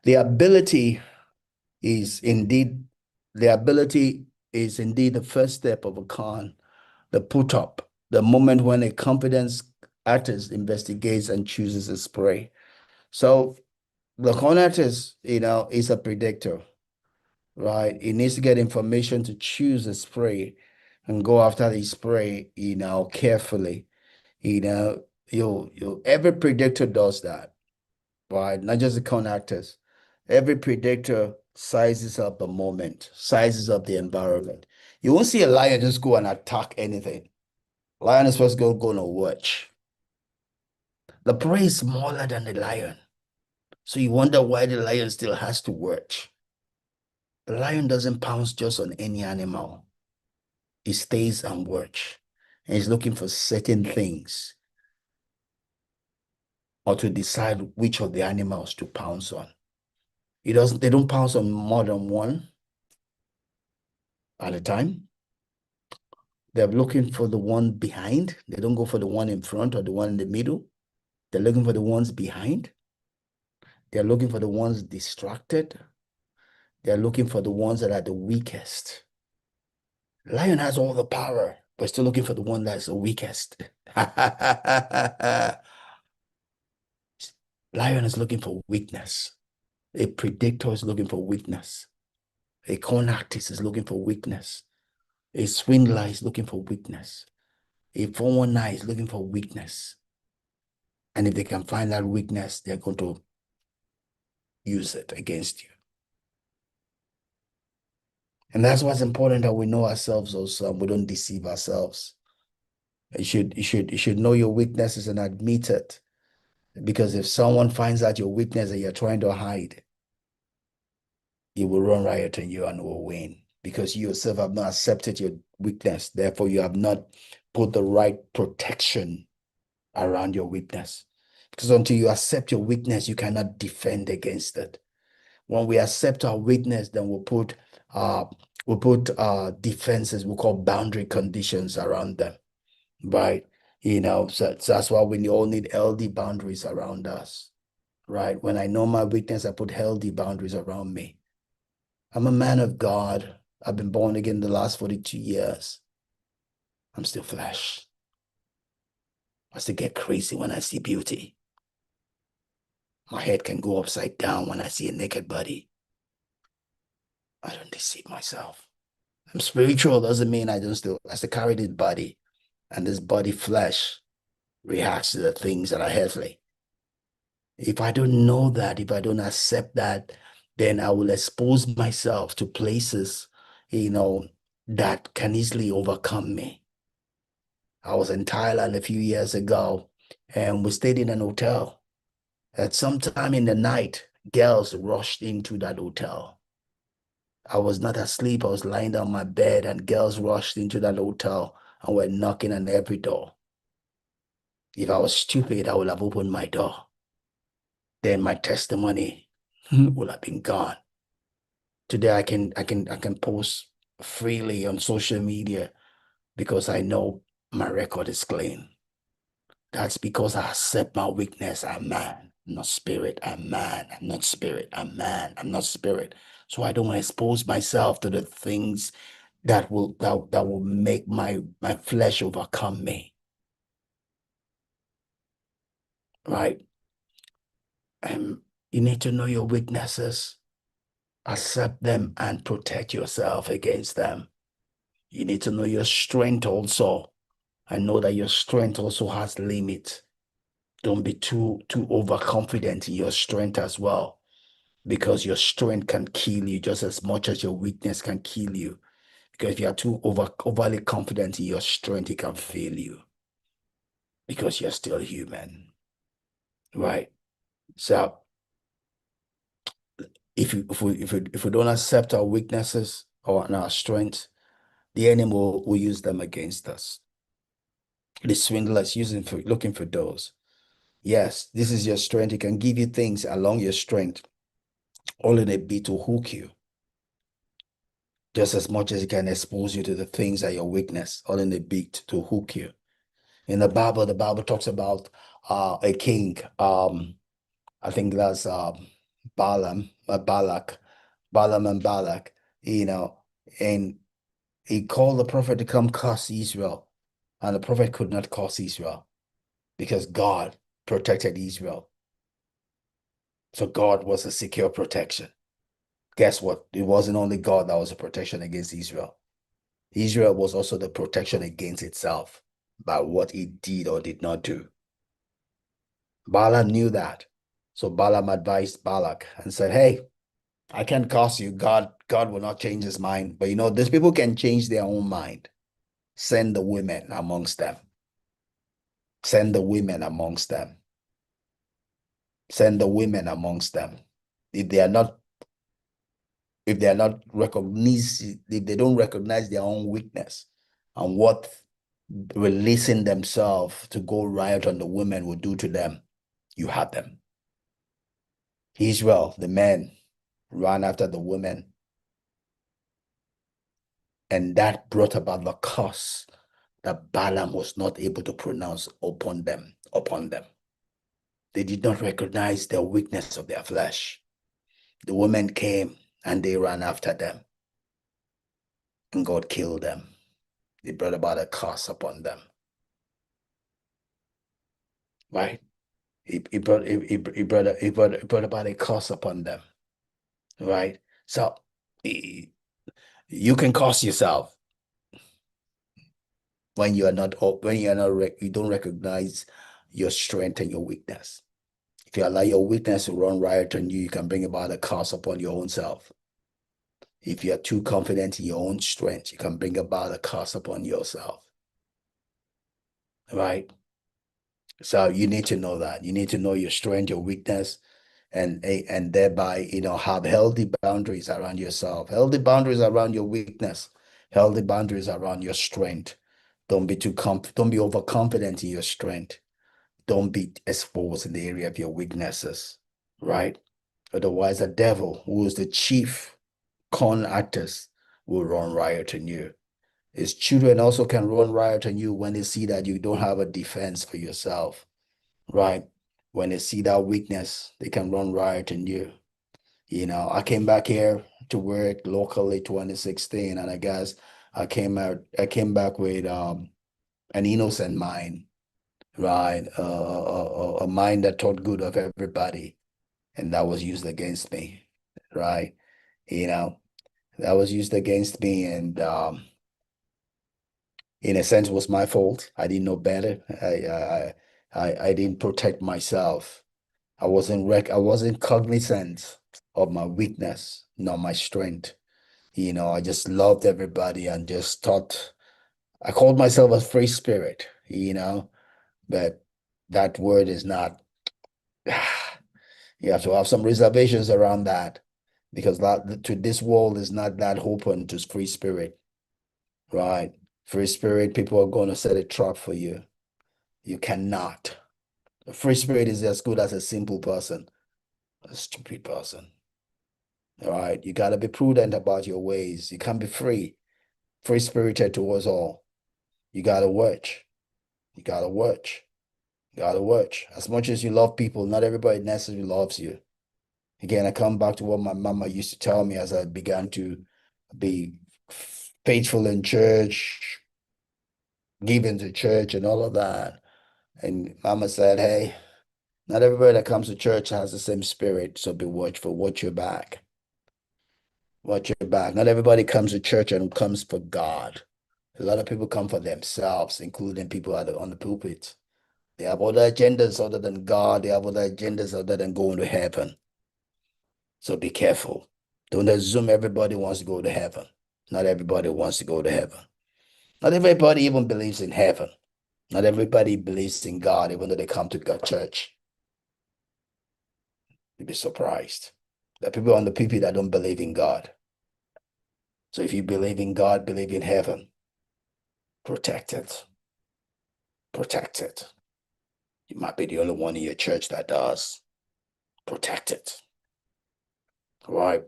The ability is indeed the ability is indeed the first step of a con, the Putup, the moment when a confidence artist investigates and chooses a spray. So the con artist, is a predictor, right? He needs to get information to choose a spray and go after the spray, carefully. Every predictor does that, right? Not just the con actors. Every predictor sizes up the moment, sizes up the environment. You won't see a lion just go and attack anything. Lion is first going to watch. The prey is smaller than the lion. So you wonder why the lion still has to watch. The lion doesn't pounce just on any animal. He stays and watch. And he's looking for certain things or to decide which of the animals to pounce on. They don't pounce on more than one at a time. They're looking for the one behind. They don't go for the one in front or the one in the middle. They're looking for the ones behind. They're looking for the ones distracted. They're looking for the ones that are the weakest. Lion has all the power, but still looking for the one that's the weakest. Lion is looking for weakness. A predictor is looking for weakness. A con artist is looking for weakness. A swindler is looking for weakness. A 419 is looking for weakness. And if they can find that weakness, they're going to use it against you. And that's what's important, that we know ourselves also, we don't deceive ourselves. You should know your weaknesses and admit it. Because if someone finds out your weakness that you're trying to hide, he will run riot on you and will win. Because you yourself have not accepted your weakness. Therefore, you have not put the right protection around your weakness. Because until you accept your weakness, you cannot defend against it. When we accept our weakness, then we'll put defenses, we call boundary conditions around them, right? So that's why we all need healthy boundaries around us, right? When I know my weakness, I put healthy boundaries around me. I'm a man of God. I've been born again the last 42 years. I'm still flesh. I still get crazy when I see beauty. My head can go upside down when I see a naked body. I don't deceive myself. I'm spiritual doesn't mean I still carry this body, and this body flesh reacts to the things that are heavenly. If I don't know that, if I don't accept that, then I will expose myself to places, that can easily overcome me. I was in Thailand a few years ago, and we stayed in an hotel. At some time in the night, girls rushed into that hotel. I was not asleep. I was lying down my bed, and girls rushed into that hotel and were knocking on every door. If I was stupid, I would have opened my door. Then my testimony would have been gone. Today I can post freely on social media because I know my record is clean. That's because I accept my weakness. I'm man, I'm not spirit. I'm man, I'm not spirit. I'm man, I'm not spirit. So I don't want to expose myself to the things that will make my flesh overcome me. Right? You need to know your weaknesses, accept them, and protect yourself against them. You need to know your strength also, and know that your strength also has limits. Don't be too overconfident in your strength as well, because your strength can kill you just as much as your weakness can kill you. Because if you are too overly confident in your strength, it can fail you because you're still human, right? So if we don't accept our weaknesses or our strengths, the enemy will use them against us. The swindler is looking for those. Yes, this is your strength. It can give you things along your strength, all in a bit to hook you, just as much as it can expose you to the things that your weakness, all in a bit to hook you. In the Bible talks about a king. I think that's Balaam and Balak, and he called the prophet to come curse Israel, and the prophet could not curse Israel because God protected Israel. So God was a secure protection. Guess what? It wasn't only God that was a protection against Israel. Israel was also the protection against itself by what it did or did not do. Balaam knew that. So Balaam advised Balak and said, hey, I can't curse you. God will not change his mind. But these people can change their own mind. Send the women amongst them. Send the women amongst them. Send the women amongst them. If they are not, if they are not recognized, if they don't recognize their own weakness and what releasing themselves to go riot on the women will do to them, you have them. Israel, the men, ran after the women, and that brought about the curse that Balaam was not able to pronounce upon them. They did not recognize the weakness of their flesh. The women came and they ran after them, and God killed them. They brought about a curse upon them. Right? He brought about a curse upon them. Right? So you can curse yourself when you don't recognize your strength and your weakness. If you allow your weakness to run riot on you, you can bring about a curse upon your own self. If you are too confident in your own strength, you can bring about a curse upon yourself. Right? So you need to know that. You need to know your strength, your weakness, and thereby, have healthy boundaries around yourself, healthy boundaries around your weakness, healthy boundaries around your strength. Don't be overconfident in your strength. Don't be exposed in the area of your weaknesses, right? Otherwise, the devil, who is the chief con artist, will run riot on you. His children also can run riot on you when they see that you don't have a defense for yourself, right? When they see that weakness, they can run riot on you. I came back here to work locally 2016, and I guess I came back with an innocent mind, right? A mind that thought good of everybody, and that was used against me, right? You know, that was used against me, and in a sense, it was my fault. I didn't know better. I didn't protect myself. I wasn't cognizant of my weakness, not my strength. I just loved everybody and just thought I called myself a free spirit, but that word is not. You have to have some reservations around that because that to this world is not that open to free spirit, right? Free spirit, people are going to set a trap for you. You cannot. A free spirit is as good as a simple person, a stupid person. All right. You got to be prudent about your ways. You can't be free spirited towards all. You got to watch. You got to watch. You got to watch. As much as you love people, not everybody necessarily loves you. Again, I come back to what my mama used to tell me as I began to be faithful in church, giving to church, and all of that. And mama said, hey, not everybody that comes to church has the same spirit. So be watchful. Watch your back. Watch your back. Not everybody comes to church and comes for God. A lot of people come for themselves, including people on the pulpit. They have other agendas other than God. They have other agendas other than going to heaven. So be careful. Don't assume everybody wants to go to heaven. Not everybody wants to go to heaven. Not everybody even believes in heaven. Not everybody believes in God, even though they come to God church. You'd be surprised. There are people on the pulpit that don't believe in God. So if you believe in God, believe in heaven, protect it. Protect it. You might be the only one in your church that does. Protect it. All right.